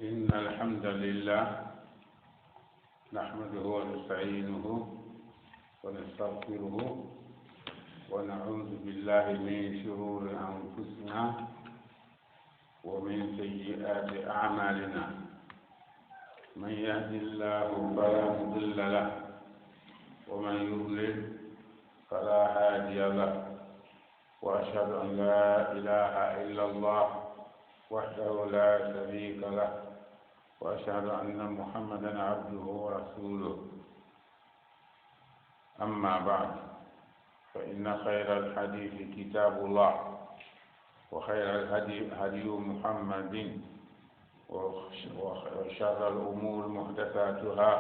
إن الحمد لله نحمده ونستعينه ونستغفره ونعوذ بالله من شرور أنفسنا ومن سيئات أعمالنا من يهد الله فلا مضل له ومن يضلل فلا هادي له وأشهد أن لا إله إلا الله وحده لا شريك له وأشهد أن محمدا عبده ورسوله أما بعد فإن خير الحديث كتاب الله وخير الهدي هدي محمد وشر الأمور محدثاتها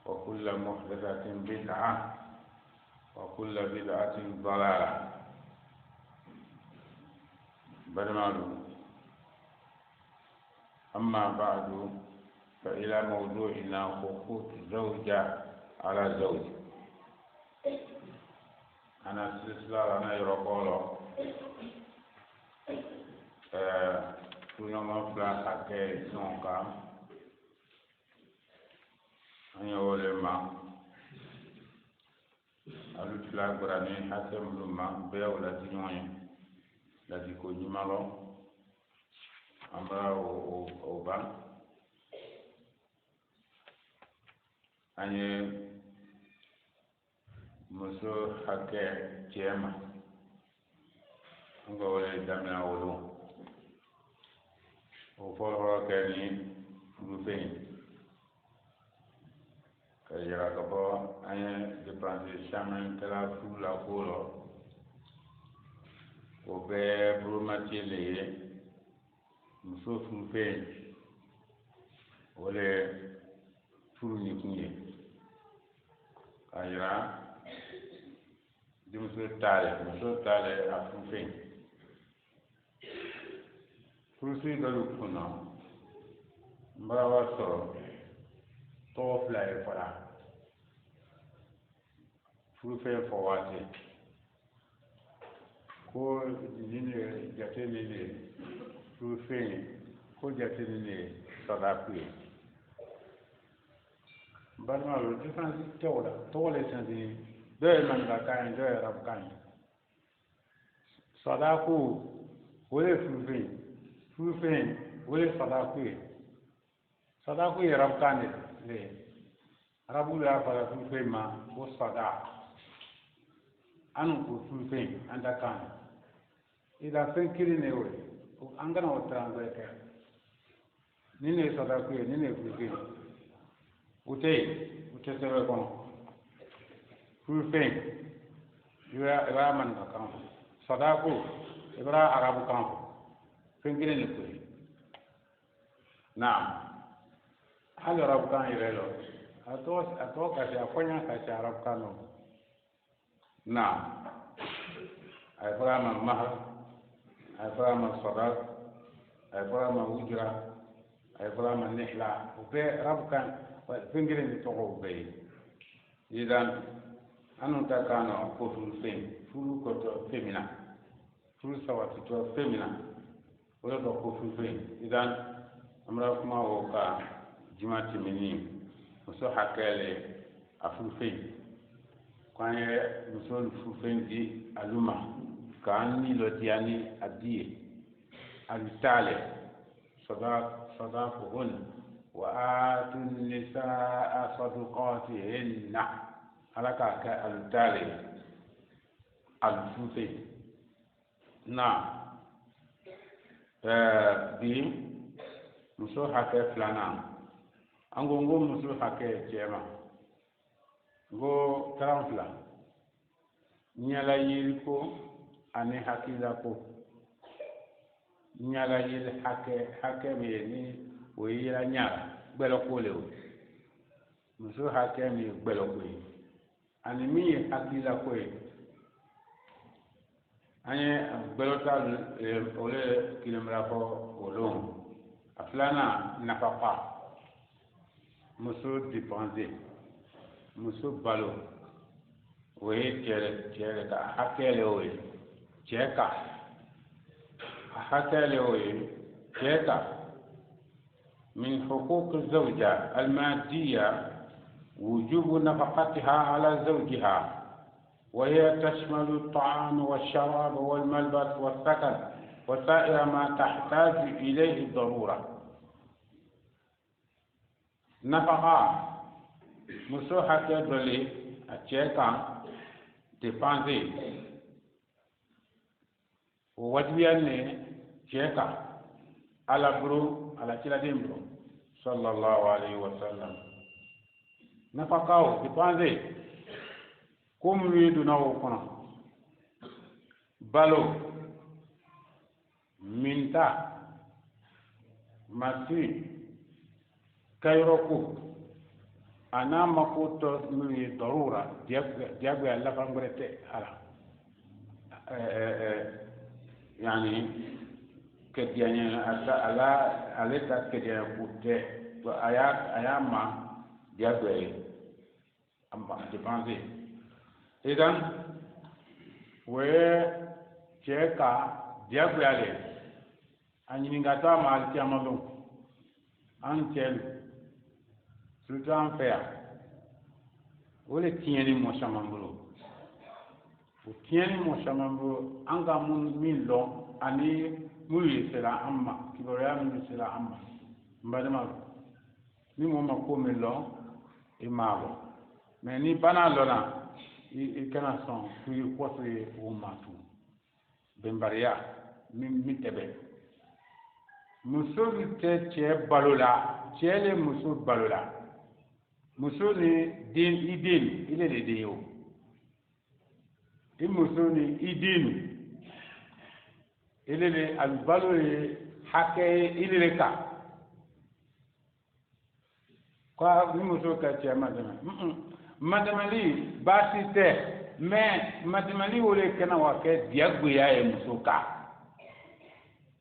وكل محدثة بدعة وكل بدعة ضلالة. أما بعد فإلى موضوعنا حقوق زوجة على زوج. أنا سلسلة أنا يرقوله كلما فلا حكي سونكا أنا يقول ما ألو فلا براني حكي ملما بيولا تنوين الذي كوني مالو أمرا أوبا أني مسو حكي جيما نقول دمنا ولو وفور كاني لوبين كجرا كبو أني دبانسي شامن كلا فولا فولو وبي بروماتي ليه muso furu fɛn o le furu ni kun ye k'a yira denmuso taale a furu fɛn furusi dɔ bɛ kun na n b'a wa sɔrɔ tɔgɔ fila ye fɔra furu fɛn fɔ waati ko nin de jate nin de furu fɛn ko jate nin de sadaku ye balima lo différence tɛw la tɔgɔ le sɛnsi dɔw ye maninkakan ye dɔw ye arabukan ye sadaku o ye furu fɛn o ye sadaku ye sadaku ye arabukan de ye arabu de y'a fara furu fɛn ma ko sada an ko furu fɛn an ta kan ida fɛn kelen de y'o ye an kana o translate kɛ ni ne ye sadaku ye ni ne ye furu fɛn o tɛ yen o tɛ sɛbɛn kɔnɔ furu fɛn i b'a maninkakan fɔ sadaku i b'a arabukan fɔ fɛn kelen de ko ye naam hali arabukan yɛrɛ lɔ a tɔ kasi a kɔɲa kasi arabukan nɔ naam a ye fɔra a ma mahar a ye fɔra a ma sadaq a ye fɔra a ma wujura a ye fɔra a ma nihla o bɛɛ arabukan fɛn kelen de tɔgɔ o bɛɛ ye idan anu ta kan na ko furu fɛn furu kɔtɔ femina furu sabatitɔ femina o de ka ko furu fɛn idan an bɛna kuma o kan juma tɛmɛni muso hakɛle a furu fɛn k'an ye muso furu fɛn di alu ma k'an ni lɔdiya ni a di ye a bɛ taale sadaquhun wa aatu nisaa sadaqatihinna ala k'a kɛ a bɛ taale a bɛ furu fɛn na bi muso hakɛ filanan an ko muso hakɛ cɛma n ko taran fila ɲɛla yiri ko ani hakilila ko ɲala yiri hakɛ min ye ni o ye yira ɲala gbɛlɛko le o muso hakɛ min ye gbɛlɛko ye ani min ye hakilila ko ye an ye gbɛlɛta o le kilemira fɔ o lon a filanan nafafa muso dépenser muso balo o ye cɛ ka hakɛ le o ye cɛ ka a hakɛ le o ye cɛ ka من حقوق الزوجة المادية وجوب نفقتها على زوجها، وهي تشمل الطعام والشراب والملبس والسكن وسائر ما تحتاج إليه الضرورة. نفقة مسوحة دولي أتشيكا ديبانزي ووجبياني تشيكا على برو على كلا ديمبرو صلى الله عليه وسلم. نفقه ديبانزي كم يدنا وكنا بالو منتا ماسي كايروكو أنا مكوت من ضرورة جاب الله فانغرتة على يعني كديانة على كديانة كوتة وآيات ما جاب أما ديبانزي. إذن وشيكا جاب عليه أني نقطع مالك أمامه أنتل سلطان فيا ولا تياني موسامبلو وتياني موسامبلو أنغا من لون أني مولي سلا أما كبريا مولي سلا أما بعد ما ميمو ما كومي لون إمامو مني بنا لونا إكنا سون في قصي وماتو بمباريا من تبع مسؤول تشي بالولا تشي مسؤول بالولا مسؤول دين إدين إلى الديو المسؤول إدين إلى البالول حكي إلى الكا كوا مسؤول كتشي madamali basi te mais madamali wole kana wake diagu ya e musoka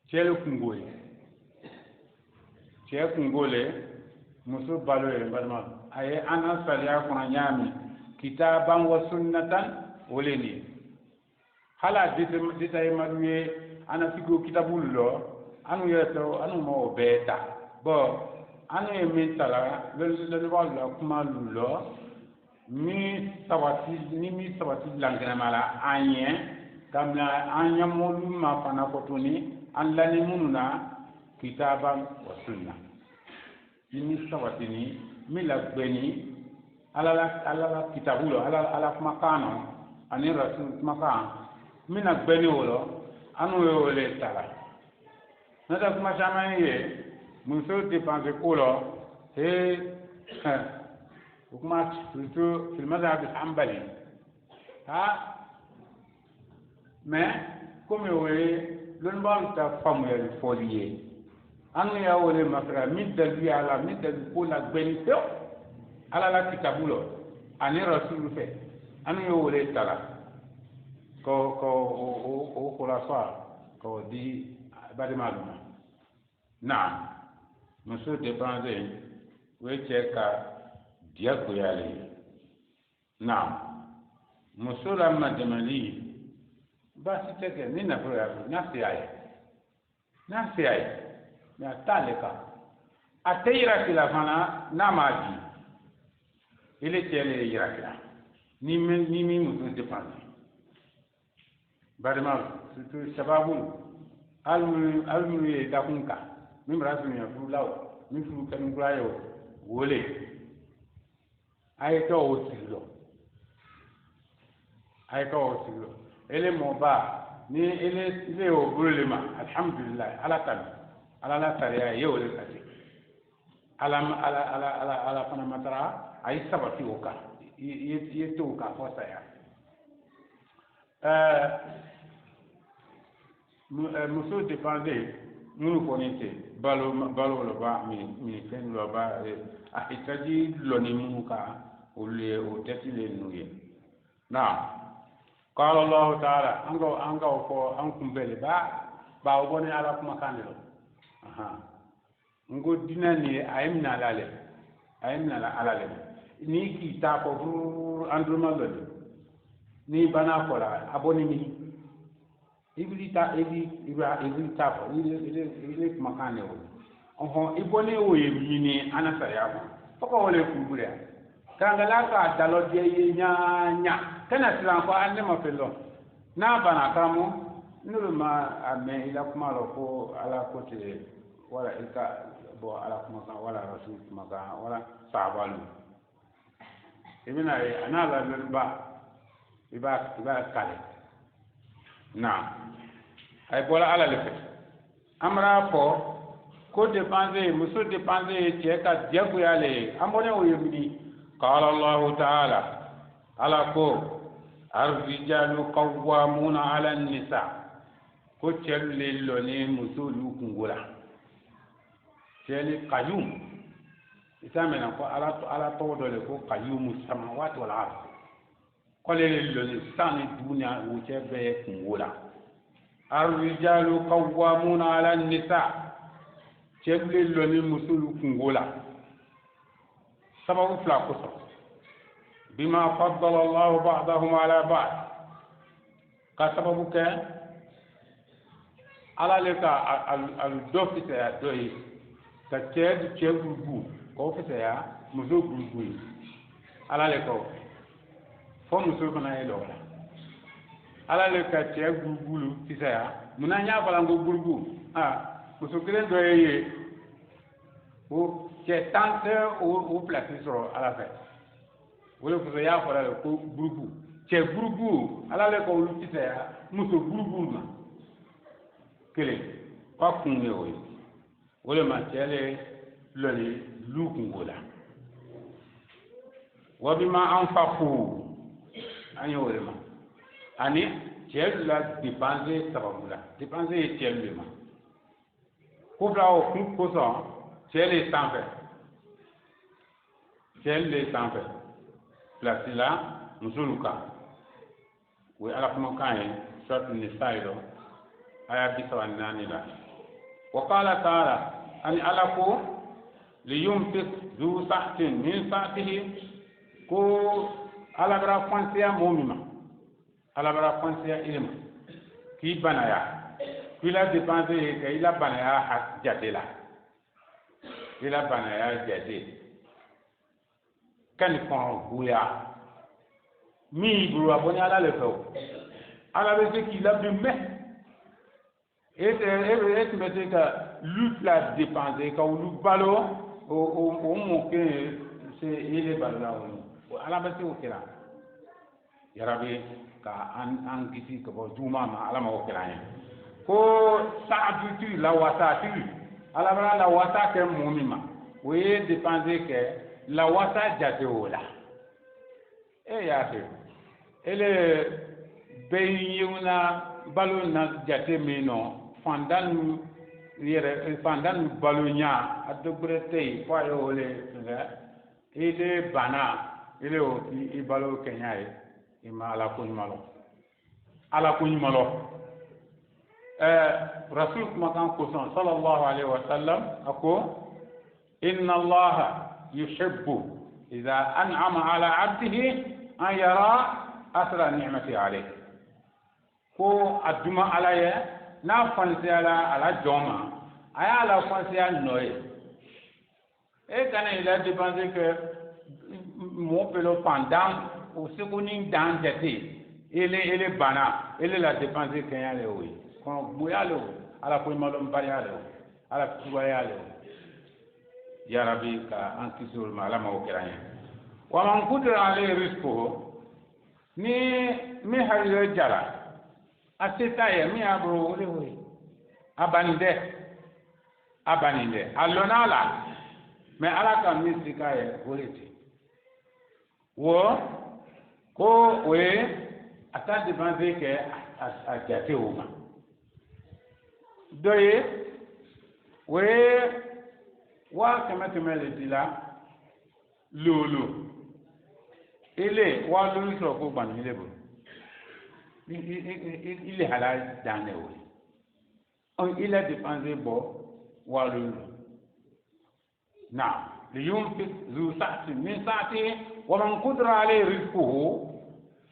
chelo kungole che kungole muso balo e badama ay ana saliya kuna nyami kitaban wa sunnatan woleni hala dita e maduye ana figo kitabul lo anu yeto anu mo beta bo anu e mentala le wala kuma lulo mi sabati langana mala anye kamla anya molu ma fana kotuni allani mununa kitaban wa sunna mi sabati ni mi la beni ala kitabulo ala makano ani rasul makan mi na beni wolo anu yo le tala nada kuma chama ye muso dépenser kolo وكما في المذهب الحنبلي ما كم يقولي لون بام تفهم الفولية أنا يا ولي مثلا مدة بي على مدة بقول بنيتو على لا كتابولو أنا رسول فيه أنا يا ولي تلا كو خلاصة كو دي بعد معلومة نعم مسؤول دبانزين ويشكا diako yale naam musula madamali basi teke nina proya nafsi ay ya taleka atayra kila fana namaji ile tele yira ni mi musu dependre badama surtout sababu almu ye dakunka min rasul ya fulaw min fulu kan kulayo wole ayika osilo ele moba ni ele obulema alhamdulillah ala la tariya yewle kati ala fana matara ay sabati oka yeto ka fosa ya muso dépendé nous connaissons balo lo ba mi fen lo ba a itaji lo ni muka ule o tetile nuye na qala allah ta'ala anga ko an kumbele ba o boni ala kuma kanelo aha ngo dinani ayimna la alale ni ki ta ko andruma lo ni bana ko la aboni ni ibli ta ko ile kuma kanelo oho iboni o yemini ana sayabo foko wole kubure kanga la ka dalo de nya kana tiran ko anne ma fello na bana kamo nuru ma ame ila kuma lo ko ala ko te wala ilka bo ala kuma ka wala rasul kuma ka wala sahabalu ibina ana la ba iba kale na ay bola ala le fet amra ko dépenser muso dépenser tie ka diabu yale amone o yemini qala allah ta'ala ala ko ar-rijalu qawwamuna 'ala an-nisa ko celle loni muso lu kungola celle qayyum isamena ko ala to dole ko qayyum samawati wal ard ko le loni sani dunya wo cebe kungola ar-rijalu qawwamuna 'ala an-nisa celle loni muso lu kungola sababu fla ko so بما فضل الله بعضهم على بعض كسببك على لك الدوفت يا دوي كتير تشغلو كوفت يا مزو غلغوي على لك فمسو كنا يلولا على لك تشغلو تسيا منانيا فلانغو غلغو مسو كلن دوي او تشتانse او placer sur à la fête wole ko ya fara ko groupe che groupe ala le ko lu tite ya muso groupe ma kele pa kunne oyi wole ma tele loli lu kungola wa bima anfaqu anyo wole ma ani che la dépenser sababula dépenser che le ma ko bla o kun ko so che le sanfe che le sanfe place là musuluka we ala kuma kan sura nisailo aya 28 la wa qala ta'ala an alaku liyumtik zu sa'tin min sa'tihi ko ala bara fansiya mu'mina ala bara fansiya ilma ki banaya kila dépenser ka ila banaya hak jatela ila banaya jatela kan kon buya mi buru aboni ala le fe ala be se ki la be me et mete ka lutte la dépenser ka lu balo o mo ke se ile balo o ala be se o kila ya rabbi ka an kisi ko juma ma ala ma o kila ni ko sa du la wata tu ala bra la wata ke mu'mina we dépenser ke la wasa jate ola ya se ele beyuna balona jate mino fandan yere fandan balonya adobrete fa ole nga ele bana ele o i balo kenya e imala ko nyumalo rasul makan ko sallallahu alaihi wasallam ako inna allaha يحب إذا أنعم على عبده أن يرى أثر النعمة عليه كو أدوما عليه نا فانسي على جوما أي على فانسي نوي إيه كان إذا ديبانسي que mon pelo pendant au seconing dans jeté ele bana ele la dépenser kanya le oui kon buyalo ala ko malum barialo ala kubayalo ya rabbi ka an kisul malama o kiranya wa man qudira alayhi rizquhu mi hariyo jara aseta ye mi abro ole we abaninde alonala me ala ka mi sikaye woleti wo ko we ata devanze ke ajate uma doye we wa kama le dila lolo ile wa lolu so ko gban ile bo ile halal dane o on ile dépenser bo wa lolu na liyunfik zu sa'ti min sa'ti wa man qadara alayhi rizquhu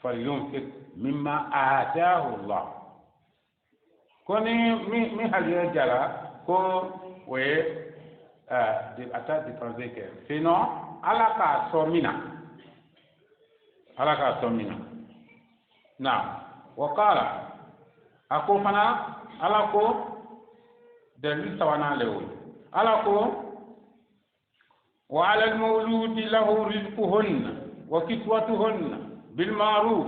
falyunfik mimma ataahu Allah koni mi hadiya jara ko we de ata dépenser ke sinon ala ka somina na wa qala ako fana ala ko dalil sawana lewo ala ko wa ala al mawlud lahu rizquhunna wa kiswatuhunna bil ma'ruf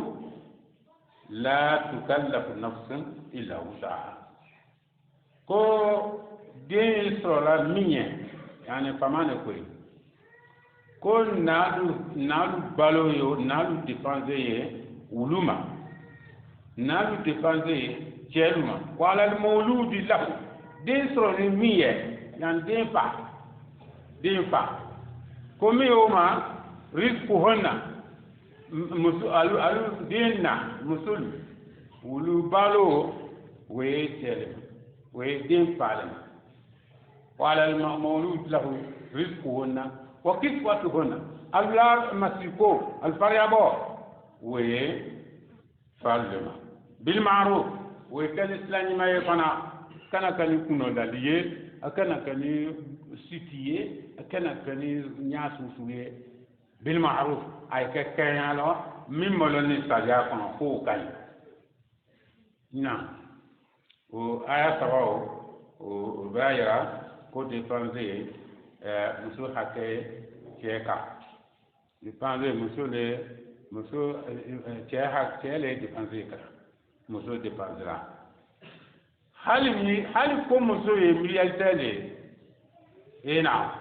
la tukallafu nafsun illa wus'aha ko den sorola miɲɛ yani famane koy ko naalu balo yo naalu dépense ye wuluma naalu dépense ye cɛluma wala al mawludi lahu den soroli min ye yani den fa ko min yo ma rizquhunna musu alu den na musulu wulu balo we cɛlima we den falema وعلى المولود له رزقهن وكسوتهن الولاد مسيكو الفريابو وفالما بالمعروف وكان الإسلام ما يفنى كان يكون داليه كان سيتيه كان نياسوسويه بالمعروف أي كان على من مولاني ساليا كنا فوقاي نعم وآية سبعة وبايرا ko dépenser muso hakɛ cɛ kan dépenser muso cɛ le dépenser kan muso dépensera hali ko muso ye miliyaritaire le na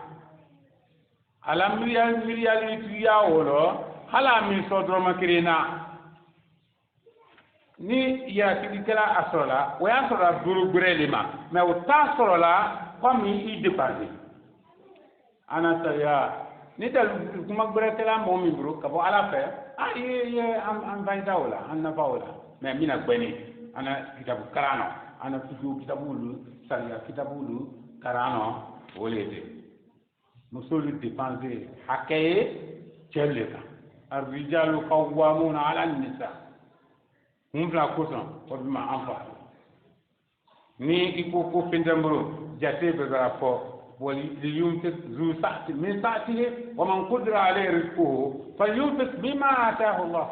ala miliyaritigiya wolo hala min sɔ dɔrɔmɛ kelen na ni yakilikɛla a sɔrɔla o y'a sɔrɔ buru gbɛrɛ de ma mais o t'a sɔrɔla comme il dépasse ana saya ni dal kuma gbɛrɛkɛla mɔgɔ min bolo ka bɔ ala fɛ ye an fayida o la an nafa o la mais mina gbɛni ana kitabu karanɔ ana futu kitabulu sariya kitabulu karanɔ o le de musolu dépenser hakɛ ye cɛ le kan arrijalu qawwamuna ala nisa mun fila kosɔn o bɛ ma an fa ni i ko fɛntɛnbolo jate bɛ bara fɔ ولينفق ذو سعة من سعته ومن قدر عليه رزقه فلينفق بما آتاه الله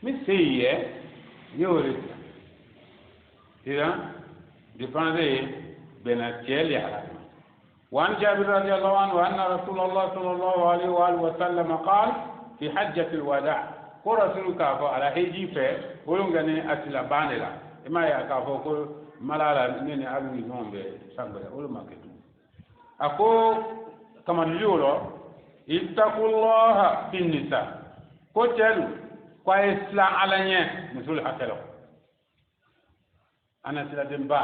من سيئة يورث إذا ديباندي بين التيل على وعن جابر رضي الله عنه أن رسول الله صلى الله عليه وآله وسلم قال في حجة الوداع ko rasulu ka fɔ ala heji fɛ wolon gane asila bane la ima ya ka fɔ ko malala ne ne alu ni ɲɔgɔn bɛ sangbɛrɛ olu ma kɛ tun a ko kamanili o lɔ ittaqullaha fin nisa ko cɛlu ko a ye sila ala ɲɛ musul hakɛ lɔ ana sila denba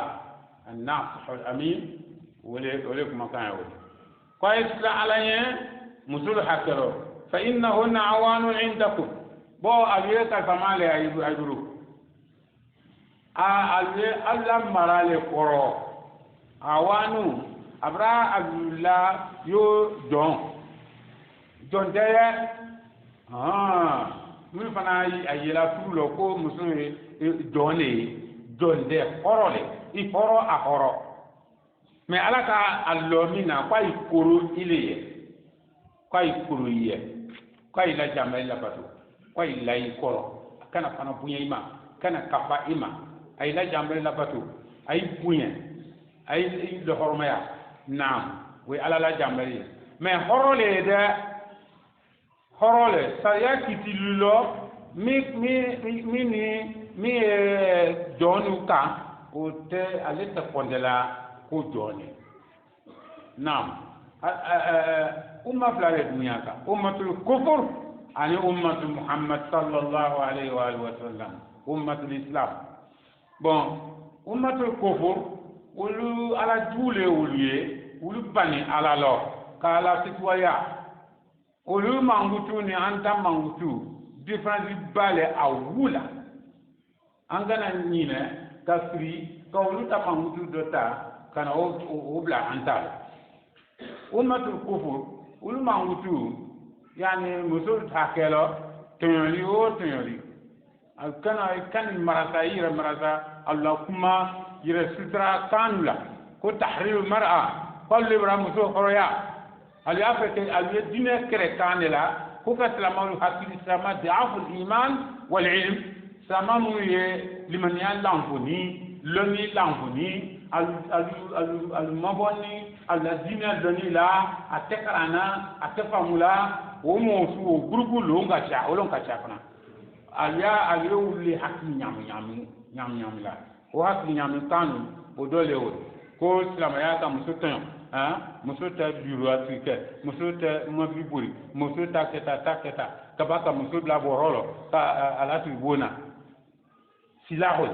an-nasihul amin wole kumakan ye wole ko a ye sila ala ɲɛ musul hakɛ lɔ fa innahunna awanun indakum bo aliye ka famale ayuru aliye alla marale koro awanu abra abdullah yo don deye mun fana ayela fulo ko musun donde korole I koro a koro me alaka allomina kwa ikuru ile kwa ikuru iye kwa ila jamel la batu kwa ila ikoro kana fana bunya ima kana kafa ima ay la jamel la batu ay bunya ay do hormaya naam we ala la jamel me horole saya kitilulo mi jonu ka o te ale te kondela ko joni naam umma flare dunya ka ummatul kufur ani ummatul muhammad sallallahu alaihi wa alihi wa sallam ummatul islam bon ummatul kufur ulu ala jule ulu bani ala lo kala sitwaya ulu mangutu ni anta mangutu difference bale awula angana nyine kasri ka ulu ta mangutu dota kana o bla antal ummatul kufur ulu mangutu yani musul takelo tonyoli alkana kan marasa Allah kuma yira sutra kanula ko tahrir mar'a قال إبراهيم سو خريا على أفك على الدين كركان لا هو كسلام حكي سلام ضعف الإيمان والعلم سلام لمن يلامفني لمن يلامفني المبني الذين دني لا أتكرنا أتفهملا وموسو غروغو لونغا شا ولونغا شا فنا عليا ولي حكي nyam la o hakli nyam tanu o dole o ko silama ya ka muso tan muso ta biro afrique muso ta mabiburi muso ta keta kabaka muso la borolo ka ala tu bona silahol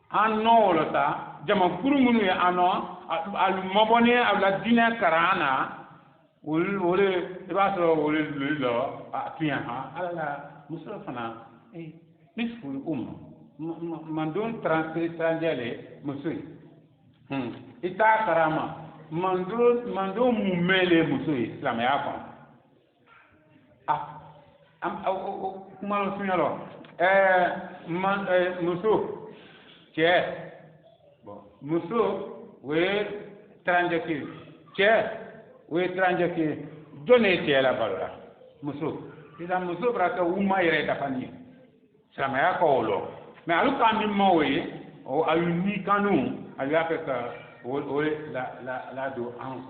anno lota jama kurumunu ya ano al mabone ala dina karana wole ibaso wole lo atiya ala muso fana nisfu mandon transféré musui ita karama mandon mumele musui islam ya ko kuma lo sunyalo muso che bon muso we tranjaki che we tranjaki donné te la balra muso ida muso braka uma ire ta fani sama ya ko lo me alu kan mi mo we o alu ni kanu alu afeka o la do an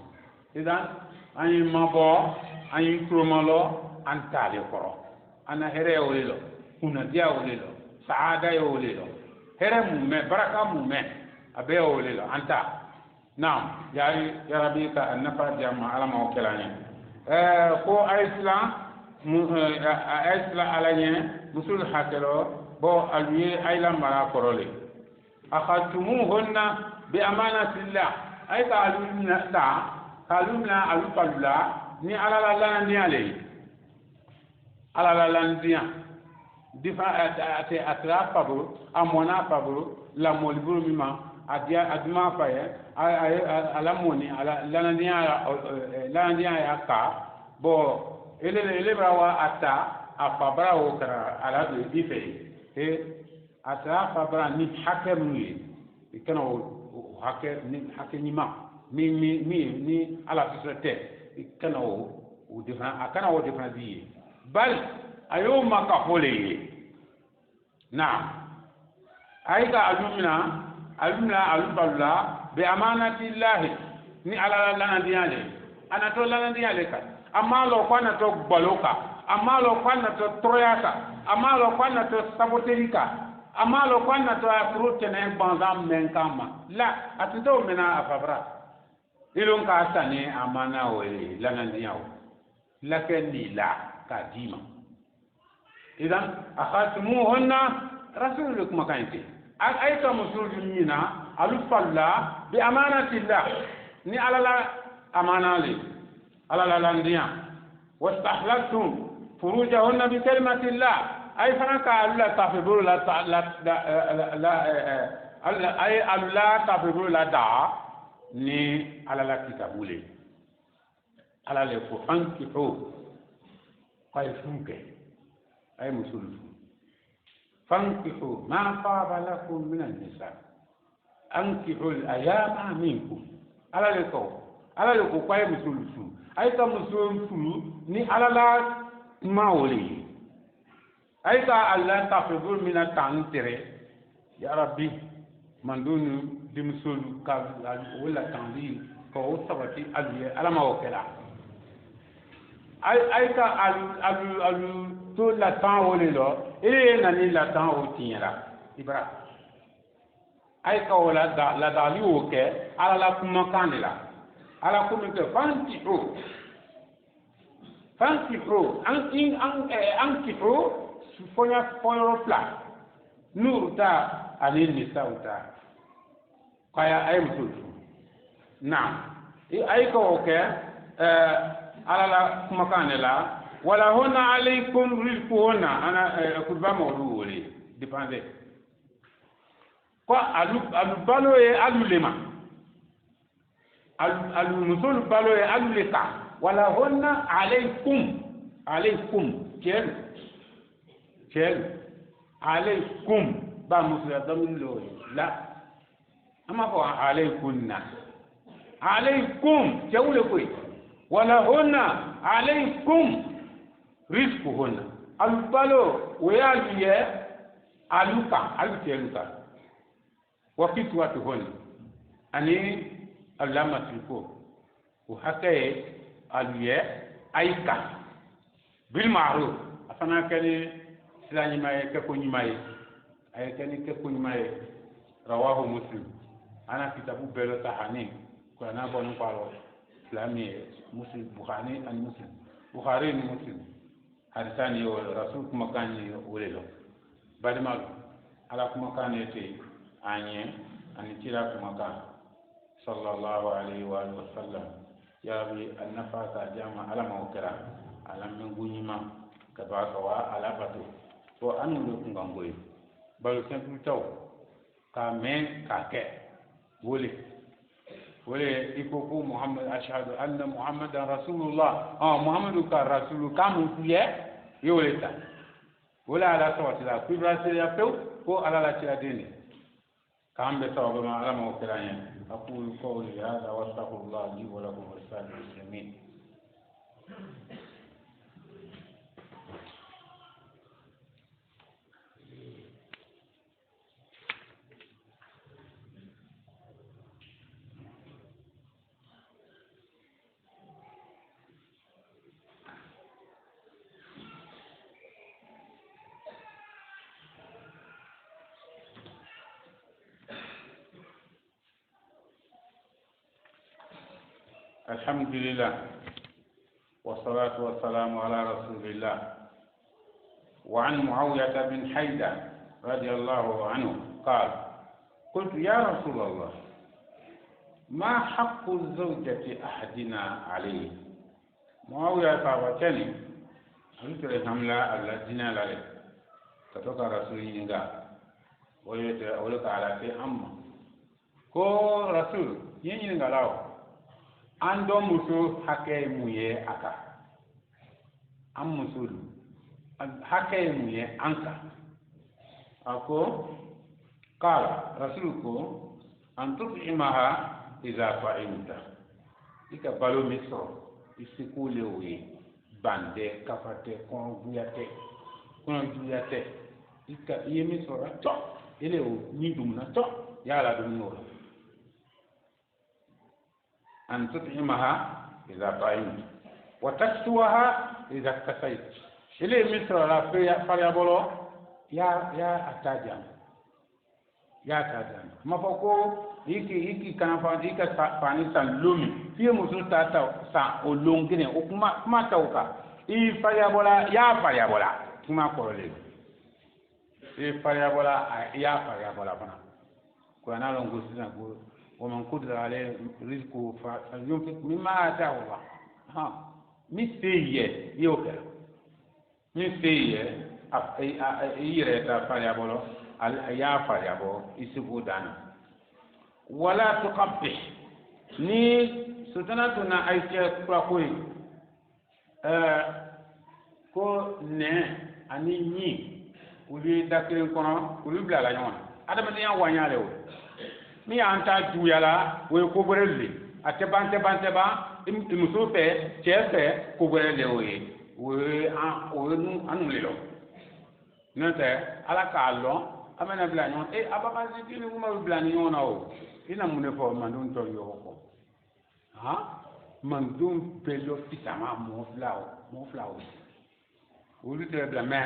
ida ani mabo ani kromalo antale koro ana here o lo kuna dia o lo saada o lo here mu me baraka mu me abe o lo anta naam ya rabbi ka annafa jama ala ma kelani ko islam alanye musul hakelo bo alwiye ayla mara korole akhadtumuhunna bi amanatillah ay ka alumna ta kalumna alupalla ni alala lana ni ale alala lana dia difa ate atra pabro amona pabro la moliburu mima adia aduma faye ala moni ala lana dia ya ka bo ele brawa ata afabra o kara ala do dife ata afabra ni hakem ni ikana o hakem ni hakemima mi ala société ikana o different akana o different bi bal ayo maka hole na aika alumna bi amanati llahi ni ala lana diale anato lana diale ka amalo kwana to baloka amalo kwana to troyaka amalo kwana to saboterika amalo kwana to afrute na banzam menkama la atito mena afabra ilon ka sane amana wele lana diawo lakini la kadima idan akhasmuhunna rasulukum kainti aika musulmina alufalla bi amanati llah ni alala amana li على الأندياء واستحللتم فروجهن بكلمة الله أي فنك ألا تفضلوا أي ألا تفضلوا لا دعا ني على لا كتابولي على لكو فانكحوا قيفوك أي مسلم فانكحوا ما طاب لكم من النساء أنكحوا الأيام منكم على لكو على لكو قيف مسلم aika muso fulu ni alala maoli aika alla tafidul mina tantere ya rabbi mandunu dimsulu ka wala tanzi ko sabati aliye alama wakela aika alu to la tan wole lo nani la tan o tinyara ibra aika wala la dali oke alala kuma kanela ala kumite fankiho ankiho sufonya foyo pla nurta alin nisauta kaya ay musulfu na ay ko oke ala kuma kanela wala huna alaykum rizquhunna ana kurba mawdu wole depende ko alu balo e alulema المسؤول بالو يألك ولا هن عليكم كل عليكم با مسؤول ضمن لا ama ko alaykunna alaykum jawle koy wala hunna alaykum rizquhunna albalo wayaluye aluka aluteluka wa kitwatuhunna ani allama tilko وحكى الوية أيكا بالمعروف أفنى كني سلاني ماي ككوني ماي أي كني ككوني ماي رواه مسلم أنا كتابو بلو تحاني كنا بنو قالوا سلامي مسلم بخاري أن مسلم بخاري مسلم حدثني رسول مكاني ولله بعد ما على مكاني تي أني أني تلا مكان صلى الله عليه وآله وسلم يا ربي النفاق جامع على موكرا على من غنيما كباكوا على باتو تو أنو لكم غنغوي بلو سنتو تو كامين كاكي ولي إكوكو محمد أشهد أن محمد رسول الله محمد كرسول كامو فيه يوليتا ولا على صوت لا كبرى سيا فيو هو على لا تلا ديني كام بسبب ما على موكرا أقول قولي هذا واستغفر الله لي ولكم ولسائر المسلمين الحمد لله والصلاة والسلام على رسول الله وعن معاوية بن حيدة رضي الله عنه قال قلت يا رسول الله ما حق الزوجة أحدنا عليه معاوية فاوتني قلت الحمد لله الذين عليه كتوك رسول الله ولك على في أمه كو رسول ينين ando muso hake muye aka am musulu hake muye anka ako qala rasuluko an tut'imaha idha fa'imta ika balo miso isikule we bande kafate kono duyate ika yemi sora to ele o ni dumna to yala dum no أن تطعمها إذا طعمت وتكسوها إذا كسيت إلي مصر لا فيابولو يا أتاجم ما فوقو iki kana fa ika fani san lumi fiye musu tata sa olongine kuma tauka I fariabola kuma korole fariabola ya fariabola bana ko na longo sina ko ومن قدر عليه رزقه فلينفق مما آتاه الله مسيه يوكل مسيه يريتا فاريابولو يا فاريابو يسبو دانا ولا تقبح ني ستناتنا أيشة كراكوي ko ne ani ni uli dakirin kono uli blala nyona adama de yan wanyale o mi anta juyala we ko borelle ate bante ba imuso fe chefe ko borelle we anu lelo nete ala ka lo amena bla nyon ababa zikini kuma bla nyon o ina mune fo mandun to yo ko mandun pelo pitama mo flao olu te bla me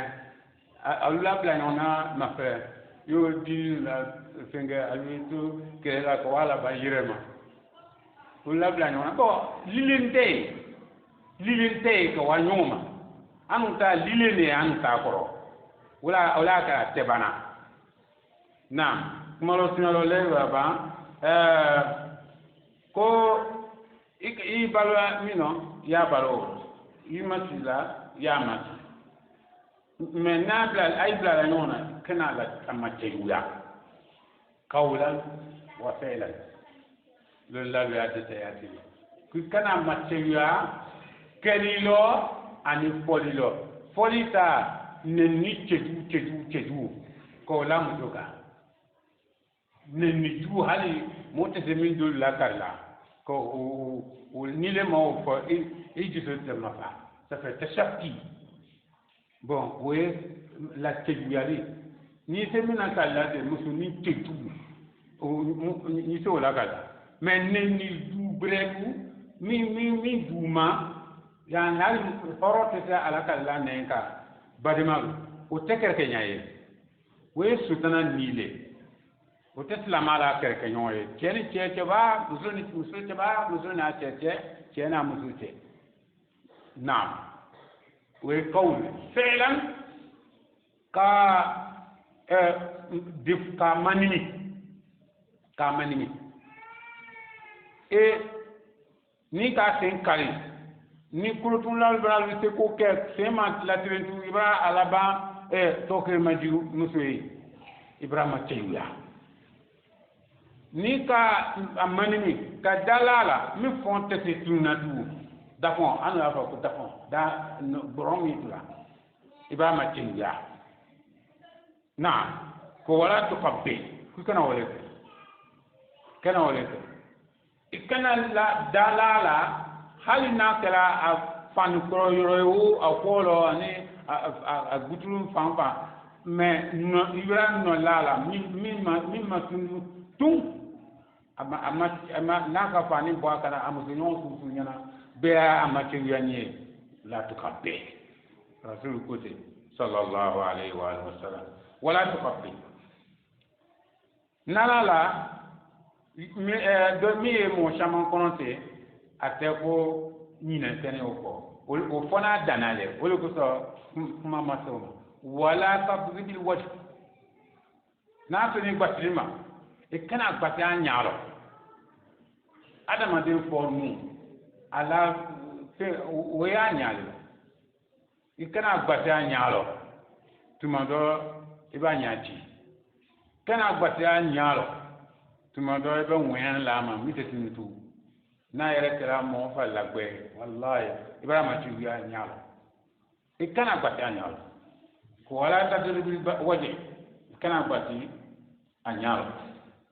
alula bla nyon na ma fe yo di la fenga alitu ke la ko wala ba yirema olu bla nyon ko lilinte ko wanyoma anu ta lilene anu ta koro wala ka tebana na kuma lo sinalo le ba ko i balwa mino ya balo i masila ya mati mena bla ay bla nyona kana la amateya qawlan wa fi'lan lillahi atayati ku kana mateya kelilo ani folita ne ni chedu ko la mudoka ni du hali motese min dul la kala ko o ni le mo fo e jiso de ma fa ça fait tashaqi bon oui la tejuyali ni se mina kala de musu ni tetu o ni so la kala mais ni du breku mi duma ya nal horote ta ala kala nenka badima o teker ke nyaye we sutana nile o teslama la kerke nyoye tieni cheche ba musuni musu ba musuni a cheche tiena musu che naam we qawl fi'lan ka dif ka manini e ni ka sen kali ni kurutun lal bral te ko ke sema la tirentu iba alaba toke maju musui ibrahima teyya ni ka amanini ka dalala mi fonte se tunatu dafon anu afa ko dafon da bromi tula ibrahima teyya na ko wala to qabbi ku kana wala ikana la dalala halina kala a fan ko yoro a kolo ani a gutulu fanfa mais no ibrahima no lala mi tun ama naka fani bo kana amuso nyon su nyana be amati yanye la tukabbe rasul kote sallallahu alaihi wa sallam wala tukabbe nalala mi mo chaman kononte ateko nyina tene o fona danale o ko so kuma maso wala tabdil wajh na to ni gbatrima e kana gbata nyaalo adama de formu ala fe o ya nyaalo e kana gbata nyaalo tumado iba nyaati kana gbata nyaalo tumado iba wen la ma mitetinutu na yere kera mo fa lagbe wallahi ibrahima ti ya nyaalo e kana gbata nyaalo ko wala tadribil wajh kana gbati anyalo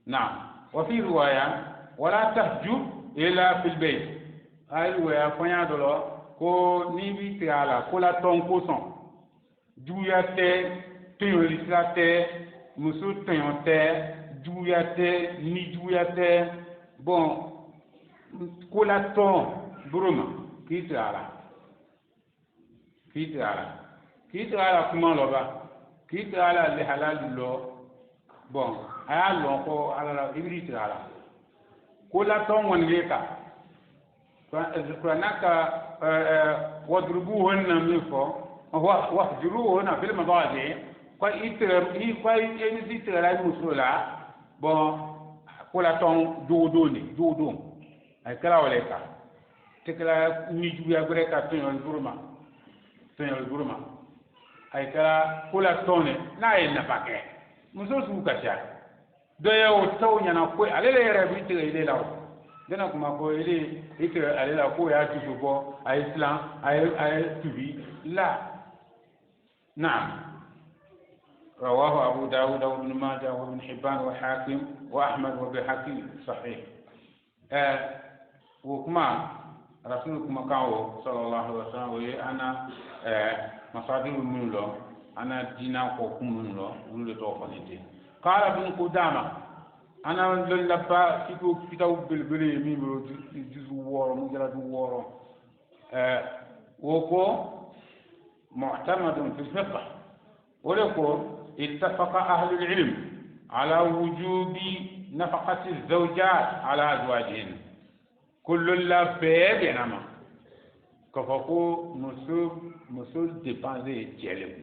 نعم وفي رواية ولا تهجو إلا في البيت هاي رواية فنيا دولو كو نيبي تيالا كولا تونكو سون جويا تي تيوليسلا تي مسو تيون تي جويا تي ني جويا تي bon كولا تون بروما كيتالا كما لوبا كيتالا لحلال لو bon aya lon ko ala ibrit ala ko la ton won leka ko naka wadrubuhunna mifo wahjuruhunna fil madaji ko ni zitra musula bon ko la ton dodo ay kala waleka tekla ni juya greka ton burma ay kala ko la tonne na ina pake muso su kasha doya o taw nyana ko alele yere bi tere ile lawo dena kuma ko ile ite alela ko ya tuso bo ay islam ay tubi la na'am rawahu abu daud wa ibn majah wa ibn hibban wa hakim wa ahmad wa bihaqi sahih wo kuma rasul kuma kawo sallallahu alaihi wasallam wa ana masadirul mullo ana dina ko kumuno wulu to fanite qala bin qudama ana lalla fiko fitaw bilbili mi mo juzu woro mu jara du woro woko mu'tamadun fi fiqh ولكو اتفق أهل العلم على وجوب نفقة الزوجات على أزواجهن كل لا بيد ينما كفاكو مسؤول ديبانزي جلب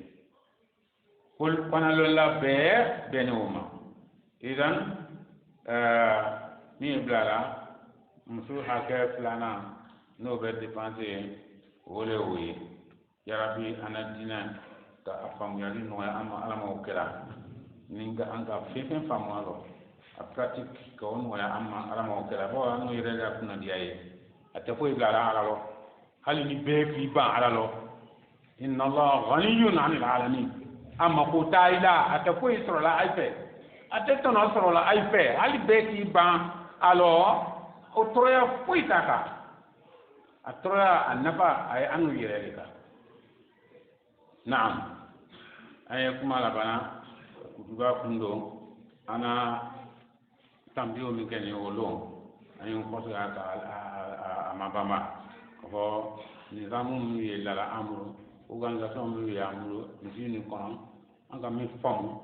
كل قنال لا بيد بينهما إذن مي بلالا مسؤول حكى فلانا نو بيد ديبانزي ولوي يا ربي أنا دينا ka afam yali no ya ama alama okera ninga anga fefen famalo a pratique ko on ya ama alama okera bo anu irega kuna diaye atafo ibla alalo hal ni be fi ba alalo inna allah ghaniyun 'anil alamin amma ko taila atafo isra la aife atete no soro la ay fe ali be ki ban alors o troya fuitaka a troya annafa ay anu yere ka naam ay kuma la bana kutuba kundo ana tambio mi kene wolo ay ko sa ka amabama ko nizamu mi la amru organisation mi ya amru ni kono anga mi fam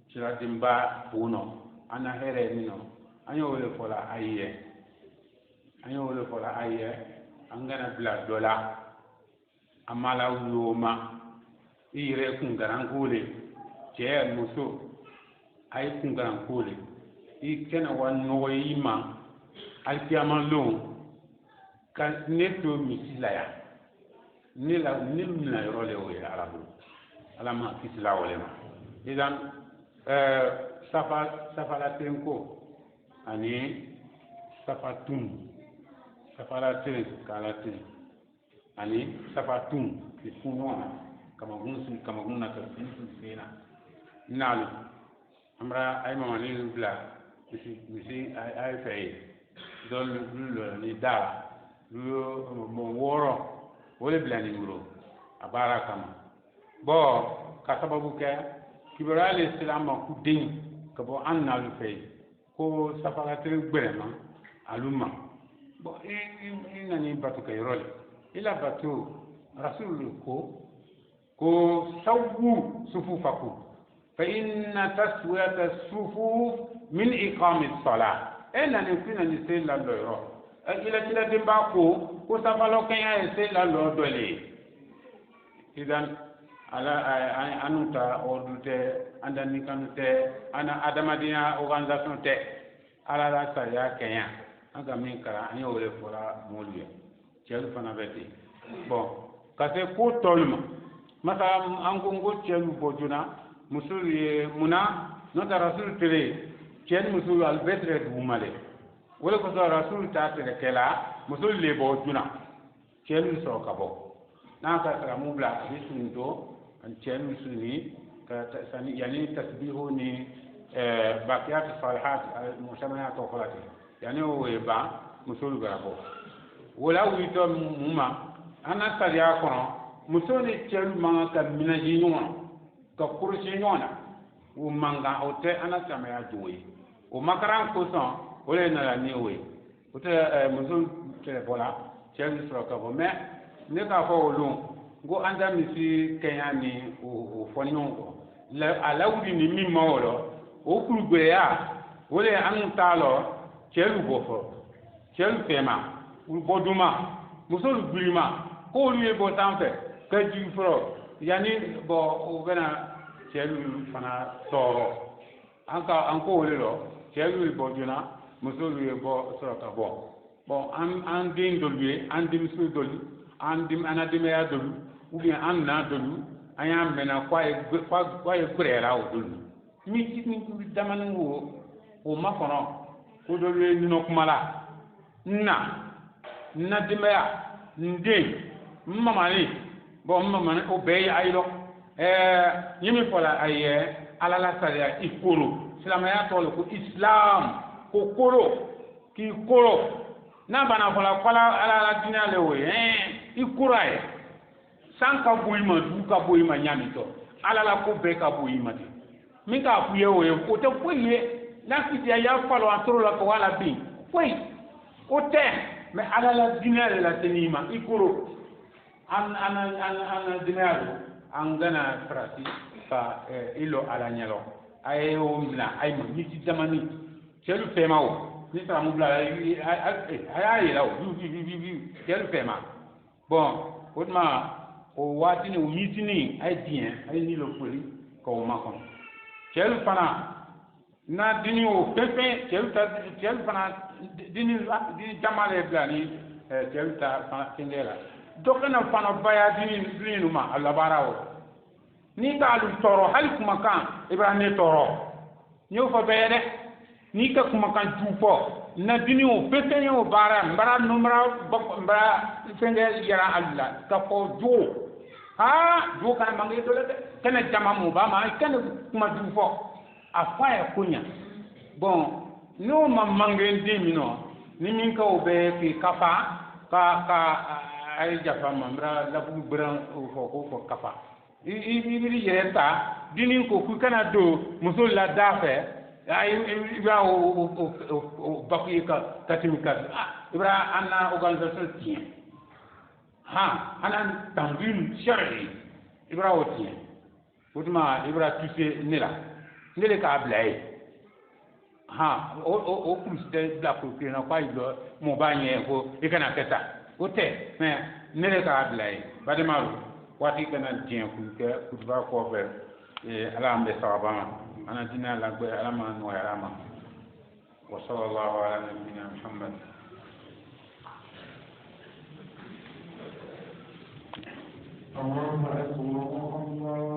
sira dimba puno ana here ni no anyo wole fola aye angana bla dola amala wuma ire kungaran kule je muso ay kungaran kule i kena wan noyima alkiyama lo kan neto misila ya nila yole o ya arabu alama kisila wole ma idan safala tenko ani safara ten kala ten ani safatun kifunona kama gunna ka sina nalu amra ay mama ni bla misi ay fay dol ni dala mo woro wole bla ni ngro abara kama bo ka sababu ke kibral islam ku din ka bo annalu fay ko safara ten gberema aluma bo inani batu kay role ila batu rasul ko sawu sufufakum fa inna taswiyata as-sufuf min iqami as-salah enani kuna ni sela loro ila kila dimba ko safalo kanya sela lo dole idan ala anuta odute andani kanute ana adamadina organisation te ala la saya kenya anga min kara anyo wole fora moluye celu fana beti bon kase ko tolma masa ango ngo celu bojuna musul ye muna nota rasul tere cel musul albetre dumale wala ko rasul ta tere kala musul le bojuna celu so kabo na ka kara mubla bisundo an celu suni ka sani yani tasbihu ni baqiyat salihat musamayat wa khalati yani o ba musul garabo wala wito muma ana sariya kono musoni celu manga ka minaji nyona ka kursi nyona o manga o te ana samaya joyi o makaran ko son wala na la ni we o te musul te bola celu sro ka bo me ne ka fo lu go anda misi kenya ni o fonyon ko la alawdi ni mi mawlo o kurugbe ya wala an talo celu bofo celu fema boduma musolu bulima ko liye bo tanfe ka ji fro yani bo o gana celu fana toro anko wolelo celu bo jona musolu ye bo soroka bon an din dolue an dim su dolu an dim anadime ya dolu ou bien an na dolu aya mena kwa e kurera o dolu mi damanu o makono ko dolue ni no kumala na dimaya ndin mamani bo mamani o be aylo yimi fola aye ala la saria ikoro islamaya to ko islam ko koro ki koro na bana fola ala la dinya le we ikoro ay sanka boyima du ka boyima nyami to ala la ko be ka boyima ti mi ka fuye we ko te fuye na kiti ya falo antoro la ko wala bi foi o te me ala la dinare la tenima ikoro an dinare angana frati fa ilo ala nyalo ay o mla ay mo niti damani celu fema o ni tra mo bla ay la o celu fema bon otma o wati ni o mitini ay bien ay ni lo poli ko ma kon celu fana na dini o pepe celu fana dini jamale blani celta singela dokana fana baya dini numa alla barawo ni ka alu toro hal kuma kan ibrahim toro ni o fa bede ni ka kuma kan jufo na dini o pepe ni o bara mbara numra mbara singela yara alla ka fo jo kan mangi dole kana jama mo ba ma kana kuma jufo afaya kunya bon no mamangren dimino ni min ka obe fi kafa ka ay jafa mamra la bu bran ko kafa ibiri yereta dinin ko ku kana do musul la dafe ay ibra o bakuyi ka katimika ibra anna organisation tien ha ana tanzim shar'i ibra o tien wutuma ibra tuse nile ka blay ha o kumste la ko kina kwa ido mo banye ko ikana keta wote mais nile ka blay bademaru wati kana tien ku ke kutuba ko be ala ambe sawaba ana dina la gbe ala ma no ala ma wa sallallahu ala nabiyyina muhammad Allahu akbar.